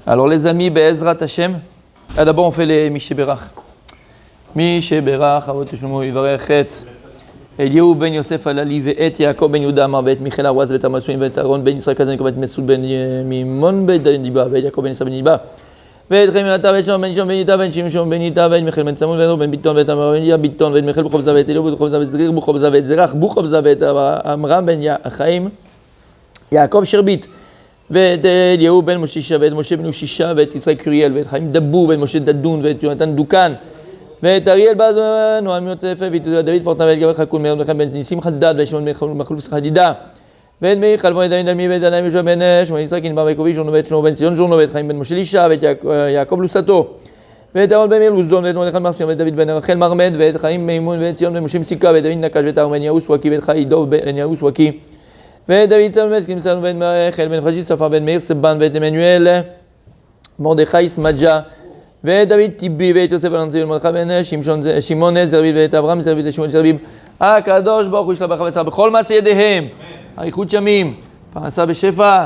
Alors les amis, Be'ezrat Hashem. D'abord on fait les Mishéberach. Mishéberach, Avot Shlomo Yivarechet. Eliyahu ben Yosef Alali ve'et Yaakov ben Yehuda Amar ve'et Michel Arwaz ve'et Amasouin ve'et Aaron ben Yisrael Kazan ve'et Mesul ben Mimon ben Diba ve'et Yaakov ben Isa ben Diba ve'et Reminata ve'et Shon ben Shon ben Ita ve'et Shimshon ben Ita ve'et Michel ben Samun ve'et Ben Biton ve'et Amar ben Biton ve'et Michel Buchobza ve'et Eliyahu Buchobza ve'et Zrir Buchobza ve'et Zerach Buchobza ve'et Amram ben Chaim Yaakov Sherbit ve'et Eliyahu ben Moshisha ve'et Moshe ben Ushisha ve'et Yitzhak Kuriel ve'et Chaim Dabou ve'et Moshe Dadoun ve'et Yonatan Dukan ואת אריאל בז, נועם יוטף, ואת דוד פורטנה ואת גבר חכון, מאיר בן ניסים חדד, ואת שמעון מחלוף חדידה, ואת מאיר חלבון, את דוד דמי, ואת עניים יהושע בן שמואל יצחק, ענבר ויקובי, ז'ורנו ואת שלמה בן ציון, ז'ורנו ואת חיים בן משה לישה, ואת יעקב לוסתו, ואת אהרון בן מאיר לוזון, ואת מרדכי מרסיון, ואת דוד בן רחל מרמד, ואת חיים מימון, ואת ציון בן משה מסיקה, ואת דוד נקש, ואת ארמן יהוס ווקי, ואת חי דוב בן יהוס ווקי, ואת דוד צלמון מסקים סלון, ואת מיכאל בן פרג'י ספר, ואת מאיר סבן, ואת עמנואל, מרדכי סמג'ה, ואת דוד טיבי ואת יוסף אלנזי ומרדכי בן שמעון זרביב ואת אברהם זרביב ואת שמואל זרביב הקדוש ברוך הוא ישלח ברכה והצלחה בכל מעשה ידיהם אריכות ימים פרנסה בשפע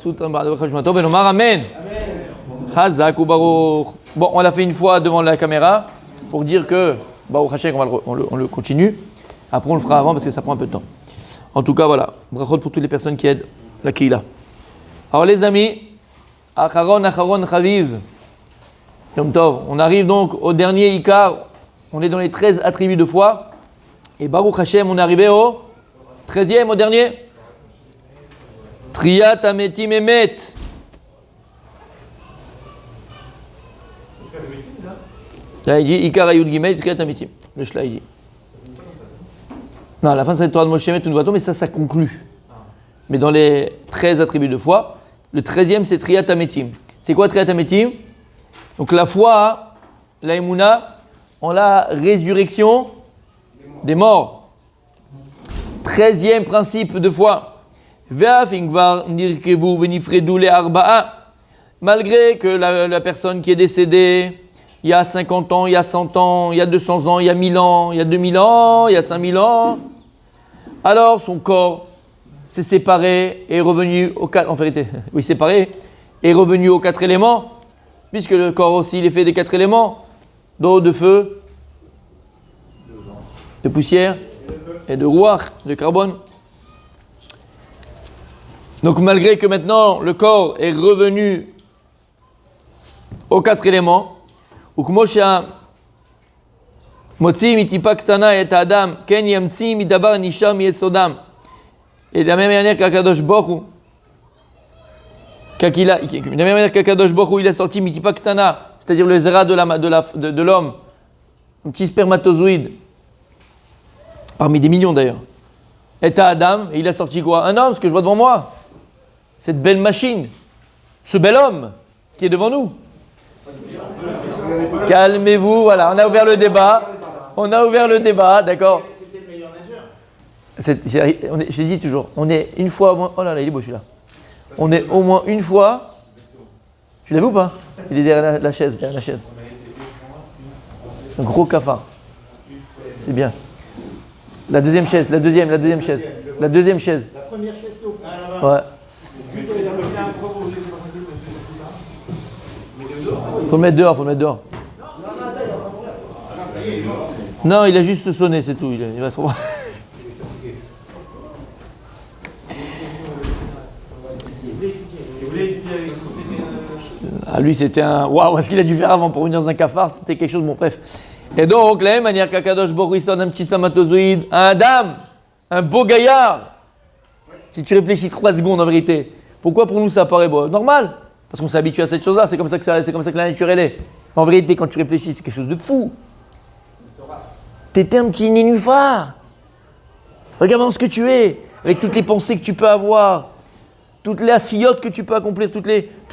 סוטרה בעד ברכה ושמתו ונאמר אמן חזק וברוך. Bon, on l'a fait une fois devant la caméra pour dire que Baruch Hashem on le continue, après on le fera avant parce que ça prend un peu de temps. En tout cas voilà, brachot pour toutes les personnes qui aident la Kehila. Alors les amis, Acharon Chaviv Yom Tov. On arrive donc au dernier Ikar, on est dans les 13 attributs de foi, et Baruch Hashem, on est arrivé au 13e, au dernier. Triyat Ametim Emet. Là, il dit Ikar Ayud Gimel, Triyat Ametim. Le Shla, il dit. Non, à la fin, c'est le Torah de Moshe Met, une voiture, mais ça conclut. Mais dans les 13 attributs de foi, le 13e, c'est Triyat Ametim. C'est quoi Triyat Ametim? Donc la foi, la Emouna, en la résurrection des morts. 13e principe de foi. Malgré que la personne qui est décédée, il y a 50 ans, il y a 100 ans, il y a 200 ans, il y a 1000 ans, il y a 2000 ans, il y a 5000 ans, alors son corps s'est séparé et est revenu aux quatre, en vérité, oui séparé, est revenu aux 4 éléments. Puisque le corps aussi il est fait des 4 éléments, d'eau, de feu, de poussière et de rouach, de carbone. Donc malgré que maintenant le corps est revenu aux 4 éléments, et de la même manière qu'Akadosh Baruch Hu, de la même manière qu'Akadosh Baruch Hu il a sorti Mitipa Ktana, c'est-à-dire le zera de l'homme, un petit spermatozoïde, parmi des millions d'ailleurs, et à Adam, et il a sorti quoi? Un homme, ce que je vois devant moi, cette belle machine, ce bel homme qui est devant nous. Calmez-vous, voilà, on a ouvert le débat, d'accord. C'était le meilleur nageur. J'ai dit toujours, on est une fois au moins, oh là là, il est beau celui-là. On est au moins une fois. Tu l'as vu ou pas? Il est derrière la chaise, Un gros cafard. C'est bien. La deuxième chaise. La première chaise qui est au fond. Ouais. Faut le mettre dehors. Non, il a juste sonné, c'est tout. Il va se revoir. Ah, lui, c'était un... Waouh, ce qu'il a dû faire avant pour venir dans un cafard, c'était quelque chose, bon, bref. Et donc, de la même manière qu'Akadosh Baruch Hu il sort d'un petit spermatozoïde, un dame, un beau gaillard. Si tu réfléchis 3 secondes en vérité, pourquoi pour nous ça paraît beau? Normal, parce qu'on s'est habitué à cette chose-là, c'est comme ça que la nature elle est. En vérité, quand tu réfléchis, c'est quelque chose de fou. T'étais un petit nénuphar. Regarde ce que tu es, avec toutes les pensées que tu peux avoir. Toutes les assiotes que tu peux accomplir, tous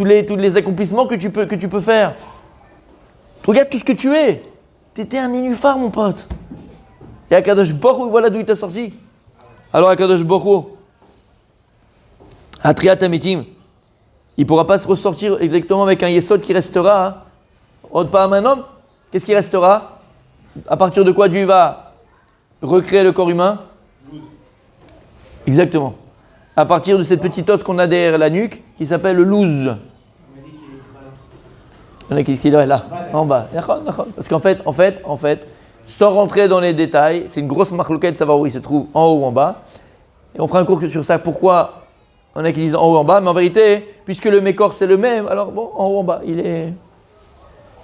les accomplissements que tu peux faire. Regarde tout ce que tu es. Tu étais un nénuphar, mon pote. Et Akadosh Baruch Hu, voilà d'où il t'a sorti. Alors Akadosh Baruch Hu, à Triyat Ametim, il ne pourra pas se ressortir exactement avec un yesod qui restera. Pas un homme. Qu'est-ce qui restera? À partir de quoi Dieu va recréer le corps humain? Exactement. À partir de cette petite os qu'on a derrière la nuque, qui s'appelle le louz. Il y en a qui disent là, en bas. Parce qu'en fait, sans rentrer dans les détails, c'est une grosse marloquette de savoir où il se trouve, en haut ou en bas. Et on fera un cours sur ça, pourquoi on a qui disent en haut ou en bas, mais en vérité, puisque le mécor c'est le même, alors bon, en haut ou en bas,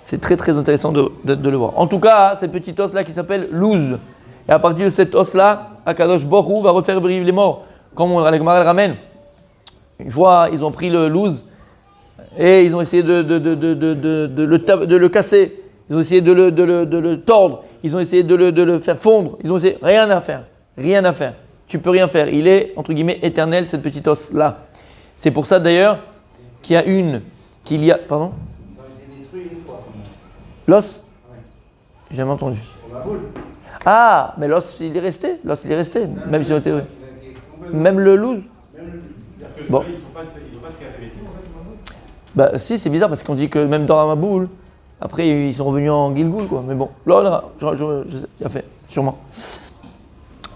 c'est très très intéressant de le voir. En tout cas, cette petite os là qui s'appelle l'ouz. Et à partir de cette os là, Akadosh Borou va refaire vivre les morts. Comme la Gemara le ramène. Une fois, ils ont pris le l'ouz et ils ont essayé de le casser. Ils ont essayé de le tordre. Ils ont essayé de le faire fondre. Ils ont essayé, rien à faire. Tu peux rien faire. Il est, entre guillemets, éternel, cette petite os-là. C'est pour ça, d'ailleurs, qu'il y a... Pardon ? Ça a été détruit une fois. L'os ? Ouais. J'ai jamais entendu. Pour la boule. Ah, mais l'os, il est resté. Même si on était... Même le loose ? Bon. Ils n'ont pas de créativité, en fait. Bah si, c'est bizarre parce qu'on dit que même dans la boule, après ils sont revenus en Gilgoul, quoi. Mais bon, là, je sais, il a fait, sûrement.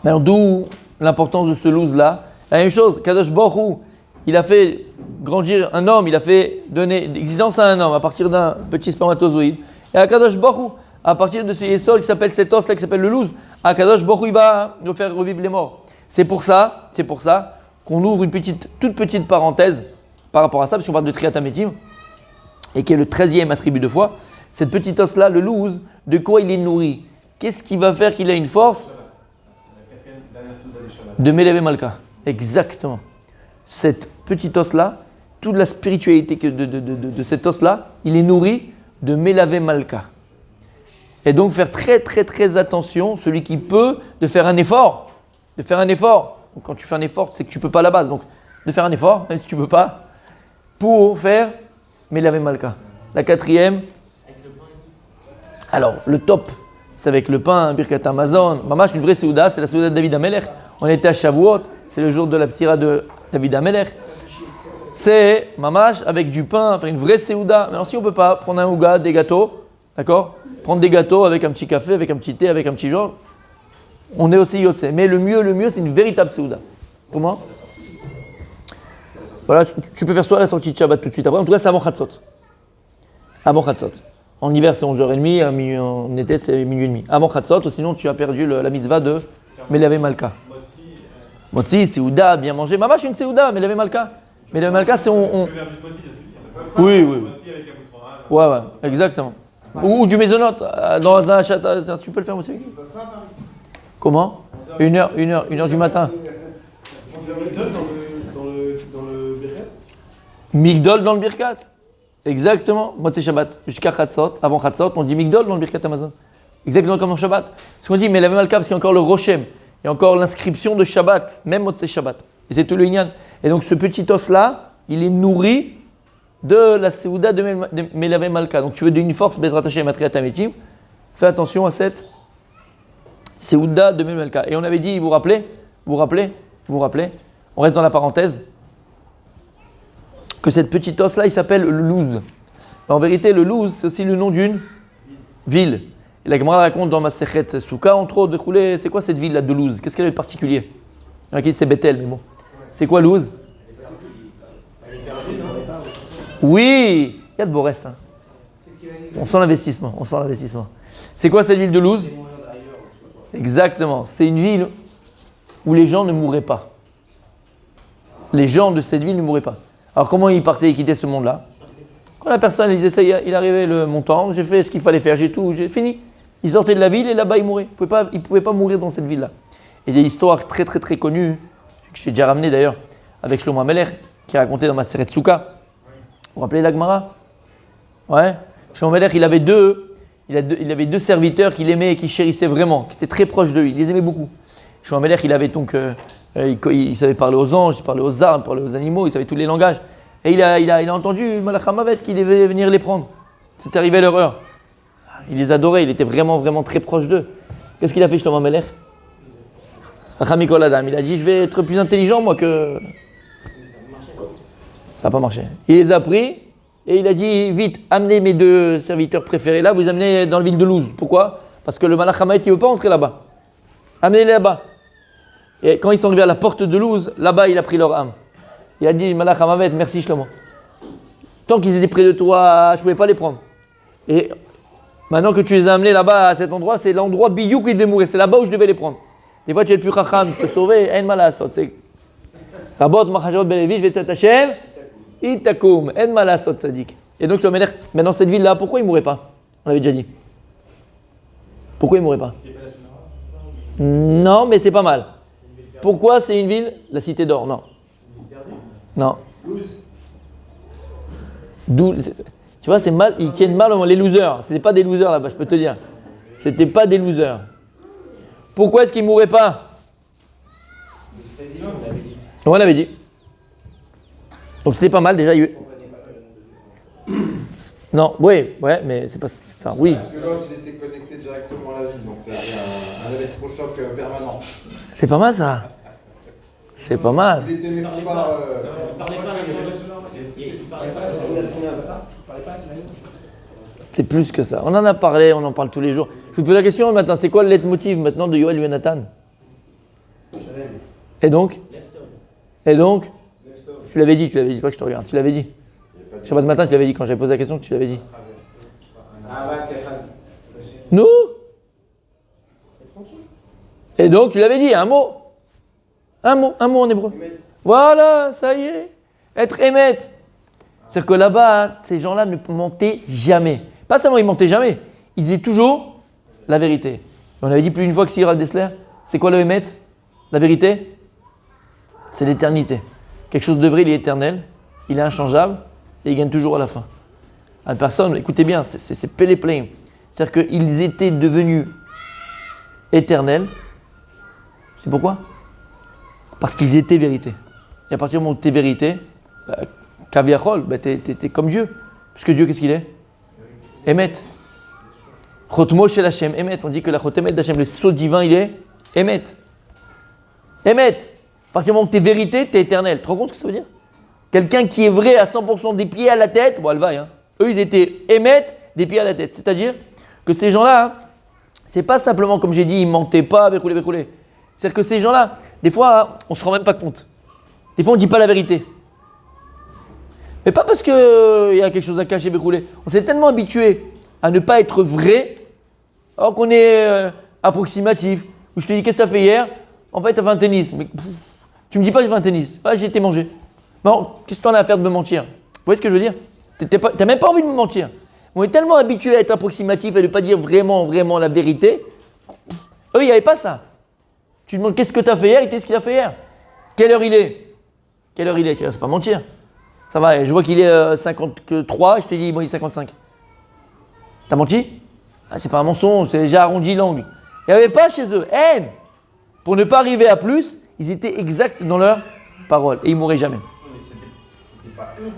Mais alors d'où l'importance de ce loose-là ? La même chose, Kadosh Borou, il a fait grandir un homme, il a fait donner l'existence à un homme à partir d'un petit spermatozoïde. Et à Kadosh Borou, à partir de ce yesod qui s'appelle cet os-là, qui s'appelle le loose, à Kadosh Borou, il va nous faire revivre les morts. C'est pour ça qu'on ouvre une toute petite parenthèse par rapport à ça, parce qu'on parle de Triatamétim, et qui est le 13e attribut de foi. Cette petite os-là, le loose, de quoi il est nourri ? Qu'est-ce qui va faire qu'il a une force ? De Melavé Malka. Exactement. Cette petite os-là, toute la spiritualité de cet os-là, il est nourri de Melavé Malka. Et donc faire très très très attention, celui qui peut, de faire un effort. Donc, quand tu fais un effort, c'est que tu ne peux pas à la base. Donc de faire un effort, même si tu ne peux pas, pour faire Melavé Malka. La 4e, alors le top, c'est avec le pain, Birkat Amazon. Mamash, une vraie Séouda, c'est la Séouda de David Amelech. On était à Shavuot, c'est le jour de la ptira de David Amelech. C'est Mamash avec du pain, faire une vraie Séouda. Maintenant, si on ne peut pas, prendre un ouga, des gâteaux, d'accord ? Prendre des gâteaux avec un petit café, avec un petit thé, avec un petit genre. On est aussi yotse. Mais le mieux, c'est une véritable Séouda. Comment ? Voilà, tu peux faire soit la sortie de Shabbat tout de suite après. En tout cas, c'est avant Chatzot. En hiver, c'est 11h30, en été, c'est minuit et demi. Avant Chatzot, ou sinon, tu as perdu la mitzvah de Melavé Malka. Motzi, Séouda, bien manger. Mamash, une Séouda, Melavé Malka. Melavé Malka, c'est Oui. Ouais, exactement. Ou du maisonnote, dans un château, tu peux le faire aussi. Comment ? 1h du matin. On fait Migdol dans le Birkat. Migdol dans le Birkat. Exactement. Motzei Shabbat. Jusqu'à Chatzot, avant Chatzot, on dit Migdol dans le Birkat Amazon. Exactement comme dans Shabbat. Ce qu'on dit, mais la même Malka, parce qu'il y a encore le Rochem. Il y a encore l'inscription de Shabbat, même Motzei Shabbat. Et c'est tout le Inyan. Et donc ce petit os-là, il est nourri de la Séouda de Melavé Malka. Donc tu veux d'une force, Bezrat Hashem, Matriat Ametim, fais attention à cette Séouda de Melavé Malka. Et on avait dit, vous vous rappelez, on reste dans la parenthèse, que cette petite os-là, il s'appelle le Louz. En vérité, le Louz, c'est aussi le nom d'une ville. Et la Gemara raconte dans Masechet Souka, entre autres, c'est quoi cette ville-là de Louz ? Qu'est-ce qu'elle a de particulier ? Ok, c'est Bethel, mais bon. C'est quoi Louz ? Oui, il y a de beaux restes. Hein. On sent l'investissement. C'est quoi cette ville de Louz ? Exactement, c'est une ville où les gens ne mourraient pas. Les gens de cette ville ne mourraient pas. Alors comment ils partaient et quittaient ce monde-là ? Quand la personne disait ça, il arrivait le montant, j'ai fait ce qu'il fallait faire, j'ai fini. Ils sortaient de la ville et là-bas ils mouraient. Ils ne pouvaient pas mourir dans cette ville-là. Et il y a une histoire très très très connue, que j'ai déjà ramenée d'ailleurs, avec Shlomo Amelech, qui est racontée dans ma Maseret Souka. Vous vous rappelez la Gemara ? Ouais. Shlomo Amelech, il avait deux serviteurs qu'il aimait et qu'il chérissait vraiment, qui étaient très proches de lui. Il les aimait beaucoup. Shlomo Amelech, il avait donc, il savait parler aux anges, il parlait aux arbres, il parlait aux animaux, il savait tous les langages. Et il a entendu Malach HaMavet qui devait venir les prendre. C'est arrivé leur heure. Il les adorait, il était vraiment vraiment très proche d'eux. Qu'est-ce qu'il a fait Shlomo Amelech ? Racham Adam, il a dit je vais être plus intelligent moi que... Ça n'a pas marché. Il les a pris et il a dit vite, amenez mes deux serviteurs préférés là, vous amenez dans la ville de Louz. Pourquoi ? Parce que le Malach HaMavet il ne veut pas entrer là-bas. Amenez-les là-bas. Et quand ils sont arrivés à la porte de Louz, là-bas il a pris leur âme. Il a dit Malach HaMavet, merci Shlomo. Tant qu'ils étaient près de toi, je ne pouvais pas les prendre. Et maintenant que tu les as amenés là-bas à cet endroit, c'est l'endroit bidou qui devait mourir. C'est là-bas où je devais les prendre. Des fois, tu es le plus chacham, te sauver, en malasot. Rabot machajot belevi, je vais te Hashem, itakoum, en malasot tzadik. Et donc, je vais dire, maintenant cette ville-là, pourquoi il ne mourrait pas? On l'avait déjà dit. Pourquoi il ne mourrait pas? Non, mais c'est pas mal. Pourquoi c'est une ville? La cité d'or, non. Non. Tu vois, c'est mal, ils tiennent mal les losers. C'était pas des losers là-bas, je peux te dire. C'était pas des losers. Pourquoi est-ce qu'ils ne mourraient pas? On l'avait dit. Donc c'était pas mal déjà. Non, oui, ouais, mais c'est pas ça, oui. Parce que l'os, il était connecté directement à la ville, donc c'est un électrochoc permanent. C'est pas mal ça. C'est pas mal. Il était même pas... C'est plus que ça. On en a parlé, on en parle tous les jours. Je vous pose la question maintenant, c'est quoi le leitmotiv maintenant de Yoel et Nathan? Et donc? Tu l'avais dit, c'est pas que je te regarde, tu l'avais dit. Je sais pas, ce matin, tu l'avais dit, quand j'avais posé la question, tu l'avais dit. Nous? Et donc, tu l'avais dit, un mot en hébreu. Voilà, ça y est. Être émet. C'est-à-dire que là-bas, ces gens-là ne mentaient jamais. Pas seulement ils mentaient jamais, ils disaient toujours la vérité. Et on avait dit plus d'une fois que Sir Al-Dessler, c'est quoi le émet? La vérité? C'est l'éternité. Quelque chose de vrai, il est éternel, il est inchangeable, et il gagne toujours à la fin. À personne, écoutez bien, c'est plein. C'est-à-dire qu'ils étaient devenus éternels. C'est pourquoi? Parce qu'ils étaient vérité. Et à partir du moment où tu es vérité, Kaviachol, t'es comme Dieu. Puisque Dieu, qu'est-ce qu'il est? Emet. Chotmo shel Hashem, Emet. On dit que la Chotemet d'Hashem, le sceau divin, il est Emet. Emet. À partir du moment où tu es vérité, tu es éternel. Tu te rends compte ce que ça veut dire? Quelqu'un qui est vrai à 100% des pieds à la tête, bon, elle va, hein. Eux, ils étaient Emet des pieds à la tête. C'est-à-dire que ces gens-là, hein, c'est pas simplement, comme j'ai dit, ils mentaient pas, béroulé. C'est-à-dire que ces gens-là, des fois, hein, on se rend même pas compte. Des fois, on ne dit pas la vérité. Mais pas parce qu'il y a quelque chose à cacher, béroulé. On s'est tellement habitué à ne pas être vrai, alors qu'on est approximatif. Où je te dis, qu'est-ce que tu as fait hier? En fait, tu as fait un tennis. Mais tu me dis pas que j'ai fait un tennis. Ah, j'ai été mangé. Non, qu'est-ce que tu en as à faire de me mentir? Vous voyez ce que je veux dire? Tu n'as même pas envie de me mentir. On est tellement habitué à être approximatif et de ne pas dire vraiment la vérité. Eux, il n'y avait pas ça. Tu demandes qu'est-ce que tu as fait hier, il te dit ce qu'il a fait hier. Quelle heure il est? Tu ne sais pas mentir. Ça va, je vois qu'il est 53, je te dis, bon, il est 55. T'as menti? Ah, c'est pas un mensonge, c'est déjà arrondi l'angle. Il n'y avait pas chez eux haine. Pour ne pas arriver à plus, ils étaient exacts dans leurs paroles et ils ne mourraient jamais. Mais c'était pas eux,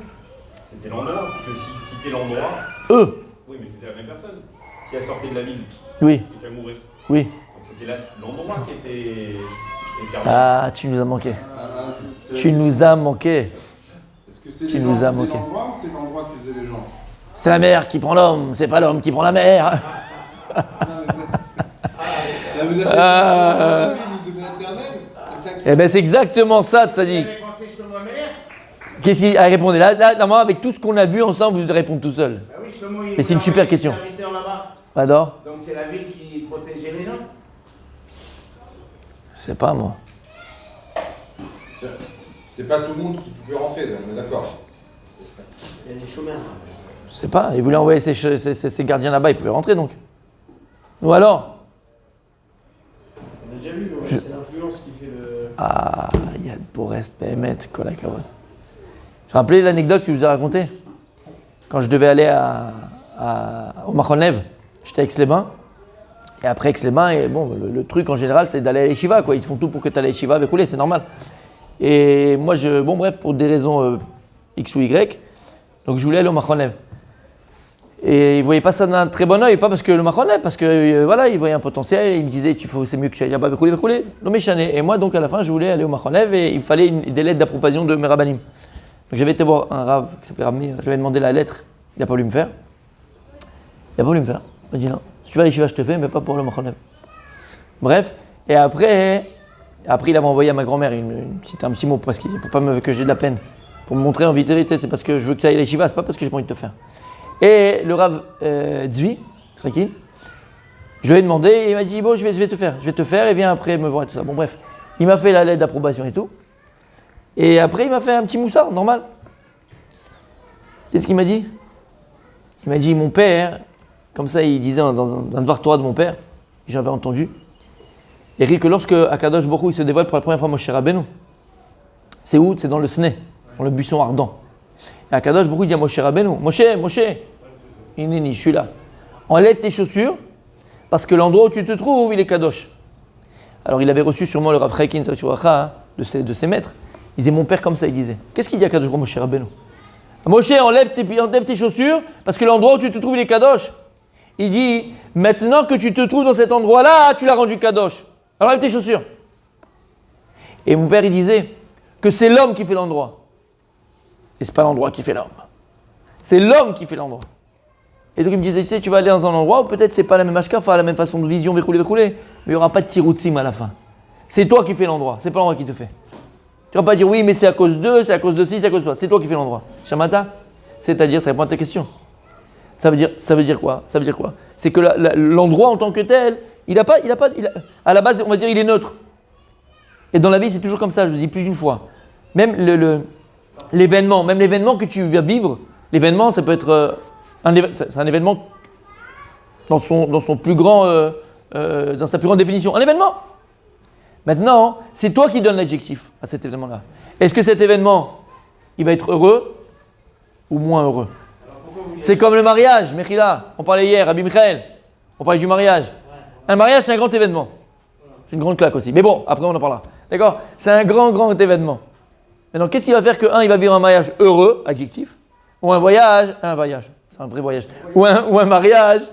c'était l'endroit. Que s'ils quittaient l'endroit. Eux? Oui, mais c'était la même personne. Si elle sortait de la ville Oui. et qu'elle mourait. Oui. Donc c'était l'endroit qui était éternel. Ah, tu nous as manqué. Tu nous as manqué. Est-ce que c'est Tu les nous gens as qui manqué. faisaient l'endroit ou c'est l'endroit qui faisait les gens? C'est la mer qui prend l'homme, c'est pas l'homme qui prend la mer. Non, mais ça veut dire que la ville, il devient éternel? Eh bien, c'est exactement ça, Tzadik. Qu'est-ce qu'il a répondu là, moi, avec tout ce qu'on a vu ensemble, vous répondez tout seul. Bah oui, Shlomo, il Mais c'est une super question. serviteur là-bas. Alors? Donc c'est la ville qui protégeait les gens. Je sais pas, moi. C'est pas tout le monde qui pouvait rentrer, on est d'accord. Il y a des chômeurs. Je sais pas. Il voulait envoyer ses gardiens là-bas, il pouvait rentrer donc. Ou alors? On a déjà vu, mais c'est l'influence qui fait le. Ah, il y a de beaux restes, Béhémet, Kolakavod. Je rappelais l'anecdote que je vous ai racontée. Quand je devais aller au Machonlev, j'étais à Aix-les-Bains. Et après Aix-les-Bains, et bon, le truc en général, c'est d'aller à l'Eshiva, quoi. Ils te font tout pour que tu ailles à l'Eshiva avec rouler, c'est normal. Et moi, bon bref, pour des raisons X ou Y, donc je voulais aller au Machonlev. Et ils ne voyaient pas ça d'un très bon oeil, pas parce que le Machonlev, parce que voilà, ils voyaient un potentiel, et ils me disaient, c'est mieux que tu ailles là-bas avec rouler, non mais chané. Et moi, donc à la fin, je voulais aller au Machonlev et il fallait des lettres d'approbation de mes rabbanim. Donc j'avais été voir un rave qui s'appelait Rav Meir, je lui avais demandé la lettre, il n'a pas voulu me faire. Il m'a dit non, si tu vas à l'Yeshiva, je te fais, mais pas pour le Machonlev. Bref, et après il avait envoyé à ma grand-mère un petit mot presque, pour pas que j'ai de la peine, pour me montrer en vérité, c'est parce que je veux que tu ailles à l'Yeshiva, c'est pas parce que j'ai pas envie de te faire. Et le Rav Tzvi, Trakin, je lui ai demandé, et il m'a dit, bon, je vais te faire, et viens après me voir et tout ça. Bon, bref, il m'a fait la lettre d'approbation et tout. Et après, il m'a fait un petit moussard, normal. C'est ce qu'il m'a dit? Il m'a dit, mon père, comme ça, il disait dans un devoir Torah de mon père, j'avais entendu, et que lorsque Akadosh Baruch Hu, il se dévoile pour la première fois Moshe Rabbeinu, c'est où? C'est dans le Sné, dans le buisson ardent. Et Akadosh Baruch Hu dit à Moshe Rabbeinu, Moshe, je suis là. Enlève tes chaussures, parce que l'endroit où tu te trouves, il est Kadosh. Alors il avait reçu sûrement le Rav Chaikin, de ses maîtres. Il disait, mon père comme ça, il disait. Qu'est-ce qu'il dit à Kadosh Baruch Hu, Moshe Rabbeinu? Moshe, enlève tes chaussures, parce que l'endroit où tu te trouves, il est Kadosh. Il dit, maintenant que tu te trouves dans cet endroit-là, tu l'as rendu Kadosh. Alors enlève tes chaussures. Et mon père, il disait que c'est l'homme qui fait l'endroit. Et c'est pas l'endroit qui fait l'homme. C'est l'homme qui fait l'endroit. Et donc il me disait, tu sais, tu vas aller dans un endroit où peut-être c'est pas la même ashkafa, la même façon de vision, verroulé, mais il n'y aura pas de tiroutsim à la fin. C'est toi qui fais l'endroit, c'est pas l'endroit qui te fait. Tu ne vas pas dire oui, mais c'est à cause d'eux, c'est à cause de ci, c'est à cause de toi. C'est toi qui fais l'endroit. Shamata, c'est-à-dire, ça répond à ta question. Ça veut dire quoi? C'est que l'endroit en tant que tel, à la base, on va dire, il est neutre. Et dans la vie, c'est toujours comme ça, je le dis plus d'une fois. Même l'événement, que tu vas vivre, l'événement, ça peut être c'est un événement dans son plus grand, dans sa plus grande définition. Un événement. Maintenant, c'est toi qui donnes l'adjectif à cet événement-là. Est-ce que cet événement, il va être heureux ou moins heureux? C'est comme le mariage, Mechila. On parlait hier, Rabbi Michael. On parlait du mariage. Un mariage, c'est un grand événement. C'est une grande claque aussi. Mais bon, après, on en parlera. D'accord? C'est un grand événement. Maintenant, qu'est-ce qui va faire que, il va vivre un mariage heureux, adjectif, ou un voyage, c'est un vrai voyage, ou un mariage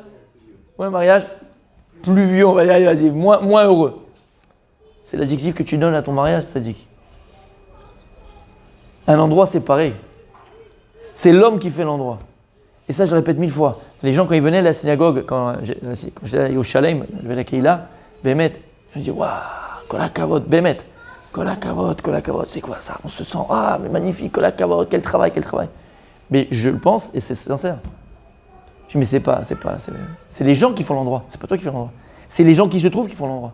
pluvieux, on va dire, vas-y, moins heureux. C'est l'adjectif que tu donnes à ton mariage, c'est-à-dire. Un endroit, c'est pareil. C'est l'homme qui fait l'endroit. Et ça, je le répète 1000 fois. Les gens, quand ils venaient à la synagogue, quand j'étais au Shalem, je vais à la Keila, Bémet, je me dis, waouh, kolakavot, Bémet, kolakavot, c'est quoi ça? On se sent, mais magnifique, kolakavot, quel travail. Mais je le pense, et c'est sincère. Je dis, mais c'est les gens qui font l'endroit, c'est pas toi qui fais l'endroit. C'est les gens qui se trouvent qui font l'endroit.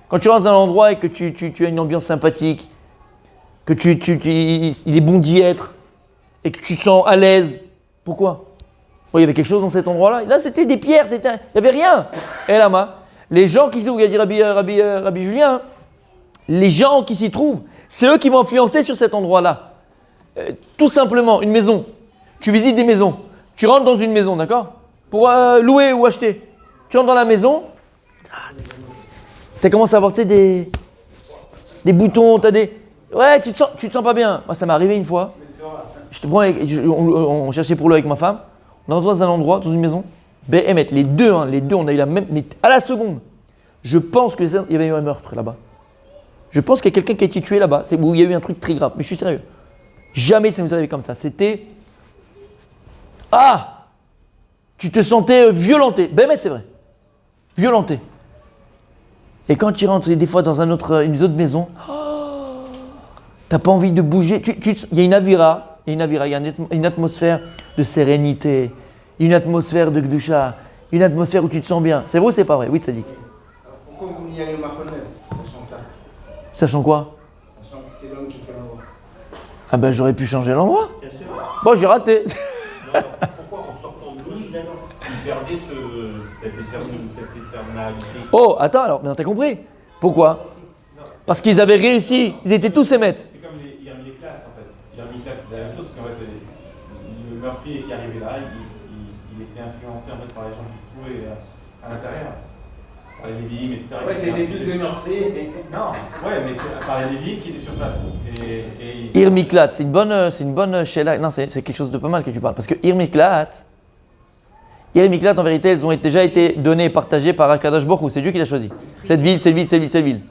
Quand tu rentres dans un endroit et que tu as une ambiance sympathique, que il est bon d'y être, et que tu te sens à l'aise, pourquoi? Il y avait quelque chose dans cet endroit-là. Là, c'était des pierres, il n'y avait rien. Et là, les gens qui s'y trouvent, il a dit Rabbi Julien, les gens qui s'y trouvent, c'est eux qui vont influencer sur cet endroit-là. Tout simplement, une maison. Tu visites des maisons. Tu rentres dans une maison, d'accord? Pour louer ou acheter. Tu rentres dans la maison. Tu commencé à avoir des boutons, ouais, tu te sens pas bien. Moi, ça m'est arrivé une fois. On cherchait pour l'eau avec ma femme. On est dans un endroit, dans une maison. Les deux, on a eu la même. Mais à la seconde, je pense qu'il y avait eu un meurtre là-bas. Je pense qu'il y a quelqu'un qui a été tué là-bas. C'est où il y a eu un truc très grave. Mais je suis sérieux. Jamais ça nous arrivait comme ça. C'était. Tu te sentais violenté. C'est vrai. Violenté. Et quand tu rentres des fois dans une autre maison, t'as pas envie de bouger. Il y a une avira, il y a une atmosphère de sérénité, une atmosphère de gdusha, une atmosphère où tu te sens bien. C'est vrai ou c'est pas vrai? Oui, Tzadik. Pourquoi vous n'y allez au Mahonel, sachant ça? Sachant quoi? Sachant que c'est l'homme qui fait l'endroit. J'aurais pu changer l'endroit. Bien sûr. Bon, j'ai raté. Pourquoi en sortant de l'eau, il perdait cette éternalité? Oh, attends alors, mais t'as compris? Pourquoi? Parce qu'ils avaient réussi, ils étaient tous émettes. C'est comme les Irmiclates en fait. L'Irmiclate, c'est la même chose, parce qu'en fait, le meurtrier qui arrivait là, il était influencé en fait, par les gens qui se trouvaient à l'intérieur. Par les Lévi'im, etc. Ouais, c'était tous des meurtriers. Non, ouais, mais c'est par les Lévi'im qui étaient sur place. Et Irmiklat, c'est une bonne sheila. Non, c'est quelque chose de pas mal que tu parles. Parce que Irmiklat, en vérité, elles ont déjà été données et partagées par Akadosh Baruch Hu. C'est Dieu qui l'a choisi. Cette ville.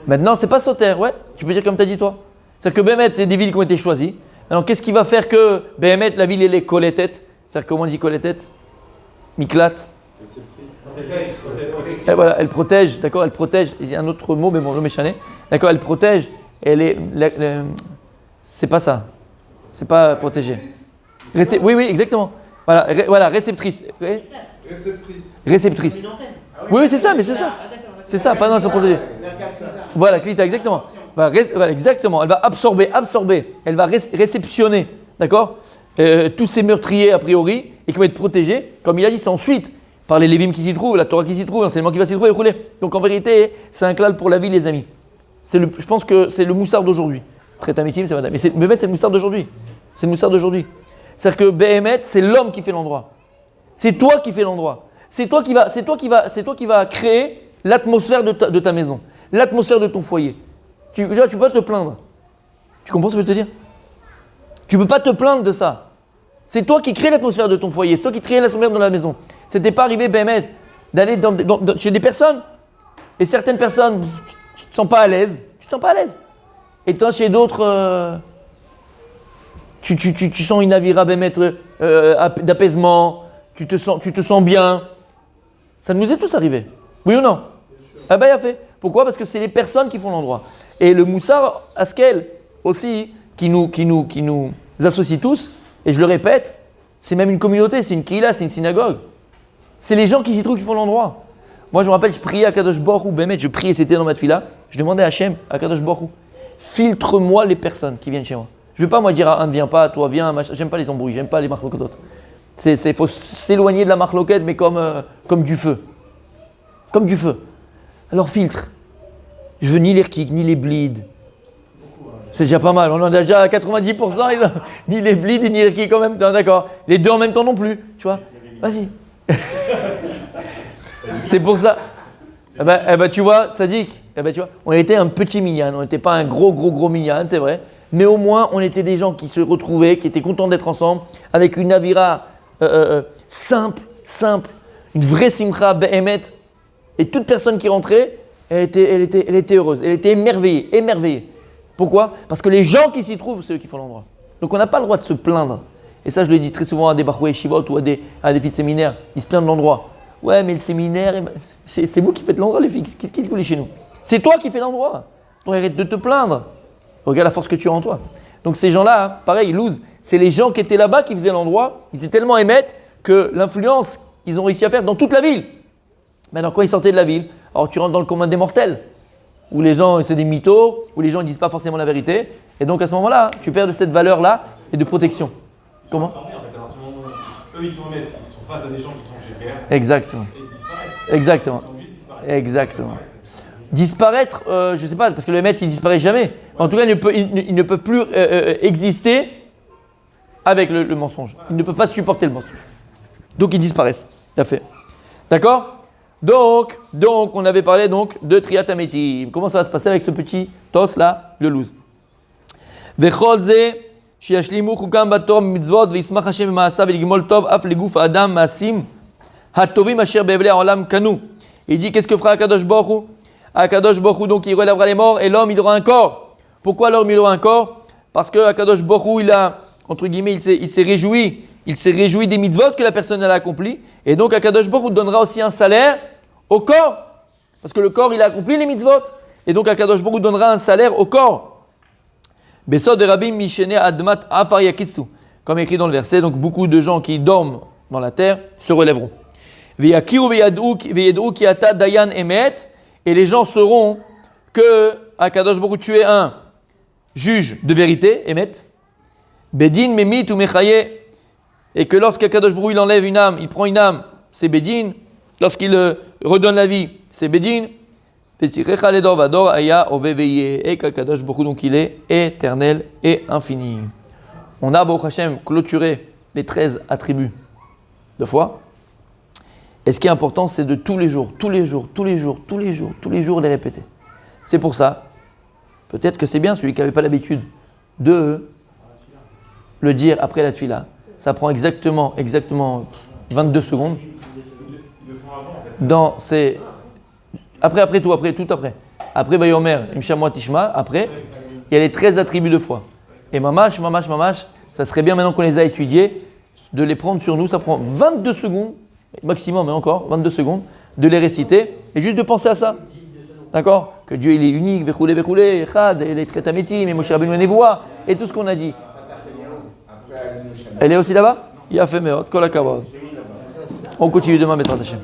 Maintenant, c'est pas Soter, ouais. Tu peux dire comme tu as dit toi. C'est-à-dire que Bémet, c'est des villes qui ont été choisies. Alors, qu'est-ce qui va faire que Bémet, la ville, elle est Koletet? C'est-à-dire comment on dit Koletet? Miklat. Voilà, elle protège, d'accord, elle protège. Il y a un autre mot, mais bon, le méchané. D'accord, elle protège. C'est pas ça. C'est pas protéger. Oui, exactement. Voilà, réceptrice. Réceptrice. Réceptrice. Oui, c'est ça, mais c'est ça. C'est ça, pas dans son protégé. Voilà, clita, exactement. Voilà, exactement. Elle va absorber. Elle va réceptionner, d'accord, tous ces meurtriers a priori et qui vont être protégés. Comme il a dit, c'est ensuite par les lévimes qui s'y trouvent, la Torah qui s'y trouve, l'enseignement qui va s'y trouver, rouler. Donc en vérité, c'est un klal pour la vie, les amis. Je pense que c'est le moussard d'aujourd'hui. Très tamitim, c'est madame. Mais c'est le moussard d'aujourd'hui. C'est le moussard d'aujourd'hui. C'est-à-dire que Behemet, c'est l'homme qui fait l'endroit. C'est toi qui fais l'endroit. C'est toi qui va créer l'atmosphère de ta maison, l'atmosphère de ton foyer. Tu peux pas te plaindre. Tu comprends ce que je veux te dire? Tu peux pas te plaindre de ça. C'est toi qui crée l'atmosphère de ton foyer. C'est toi qui crée l'atmosphère de la maison. C'était pas arrivé, Behemet, d'aller chez des personnes. Et certaines personnes, tu te sens pas à l'aise. Et toi, chez d'autres, tu sens une avira, Behemet, d'apaisement. Tu te sens bien. Ça nous est tous arrivé. Oui ou non? Ah ben, il a fait. Pourquoi? Parce que c'est les personnes qui font l'endroit. Et le Moussar Askel aussi, qui nous associe tous, et je le répète, c'est même une communauté, c'est une kila, c'est une synagogue. C'est les gens qui s'y trouvent qui font l'endroit. Moi, je me rappelle, je priais à Kadosh Baruch Hu, Bémet, je priais, c'était dans ma tefila, je demandais à Hachem, à Kadosh Baruch Hu, filtre-moi les personnes qui viennent chez moi. Je ne vais pas moi dire à un ne vient pas, toi viens, j'aime pas les embrouilles, j'aime pas les marloquettes. Il faut s'éloigner de la marloquette, mais comme du feu. Comme du feu. Alors filtre. Je veux ni les rkik, ni les bleeds. C'est déjà pas mal, on en a déjà 90%, ni les bleeds ni les rkik en même temps, d'accord. Les deux en même temps non plus, tu vois. Vas-y. C'est pour ça. Eh ben, tu vois, Tzadik, on était un petit minyan, on n'était pas un gros minyan, c'est vrai. Mais au moins, on était des gens qui se retrouvaient, qui étaient contents d'être ensemble, avec une avira simple, une vraie simcha, behemet. Et toute personne qui rentrait, elle était heureuse, elle était émerveillée. Pourquoi? Parce que les gens qui s'y trouvent, c'est eux qui font l'endroit. Donc on n'a pas le droit de se plaindre. Et ça, je le dis très souvent à des Bachoué Shivot ou à des filles de séminaire, ils se plaignent de l'endroit. Ouais, mais le séminaire, c'est vous qui faites l'endroit, les filles. Qu'est-ce que vous voulez chez nous? C'est toi qui fais l'endroit. Donc arrête de te plaindre. Regarde la force que tu as en toi. Donc ces gens-là, hein, pareil, loose, c'est les gens qui étaient là-bas qui faisaient l'endroit. Ils étaient tellement émettes que l'influence qu'ils ont réussi à faire dans toute la ville. Maintenant, quand ils sortaient de la ville, alors tu rentres dans le commun des mortels, où les gens, c'est des mythos, où les gens ne disent pas forcément la vérité. Et donc à ce moment-là, tu perds de cette valeur-là et de protection. Comment? Eux, ils sont honnêtes, ils sont face à des gens qui sont chez Pierre. Exactement. Et ils disparaissent. Exactement. Ils sont obligés de disparaître. Exactement. Disparaître, je ne sais pas, parce que le maître, il ne disparaît jamais. En tout cas, il ne peut plus exister avec le mensonge. Il ne peut pas supporter le mensonge. Donc, ils disparaissent. Tout à fait. D'accord? Donc, on avait parlé donc de Triat Hametim. Comment ça va se passer avec ce petit tos là, le loose? Vechol ze שישלימו חוקם בתור מצוות וישמח השם במעשיו ולגמול טוב אף לגוף האדם מעשים הטובים אשר בהבלי העולם קנו. Il dit qu'est-ce que fera Akadosh Baruch Hu? Akadosh Baruch Hu donc il relèvera les morts et l'homme il aura un corps. Pourquoi l'homme il aura un corps? Parce que Akadosh Baruch Hu il a entre guillemets il s'est réjoui des mitzvot que la personne a accompli et donc Akadosh Baruch Hu donnera aussi un salaire au corps parce que le corps il a accompli les mitzvot et donc Akadosh Baruch Hu donnera un salaire au corps. Besod Rabim Mishene Admat Afar Yakitsu, comme écrit dans le verset, donc beaucoup de gens qui dorment dans la terre se relèveront. Veyakiru veyedou ki ata dayan emet, et les gens sauront que Akadosh Baruch Hu tu es un juge de vérité, emet. Bedin memit ou mechaye, et que lorsqu'Akadosh Baruch Hu il enlève une âme, il prend une âme, c'est Bedin. Lorsqu'il redonne la vie, c'est Bedin. Et qu'Akadosh Baruch Hu donc il est éternel et infini. On a Baruch Hashem clôturé les 13 attributs de foi. Et ce qui est important, c'est de tous les jours les répéter. C'est pour ça, peut-être que c'est bien celui qui n'avait pas l'habitude de le dire après la tefila. Ça prend exactement 22 secondes. Dans ces Après. Après Vayomer, Imshamwa Tishma, après, il y a les 13 attributs de foi. Et mamash, ça serait bien maintenant qu'on les a étudiés, de les prendre sur nous, ça prend 22 secondes, maximum, mais encore, 22 secondes, de les réciter, et juste de penser à ça. D'accord? Que Dieu il est unique, Vechoulé, Echad, et les Tretametim, et Moshe Rabbeinu Nevoa, et tout ce qu'on a dit. Elle est aussi là-bas? Yafé meot, kol hakavod. On continue demain, Bezrat Hashem.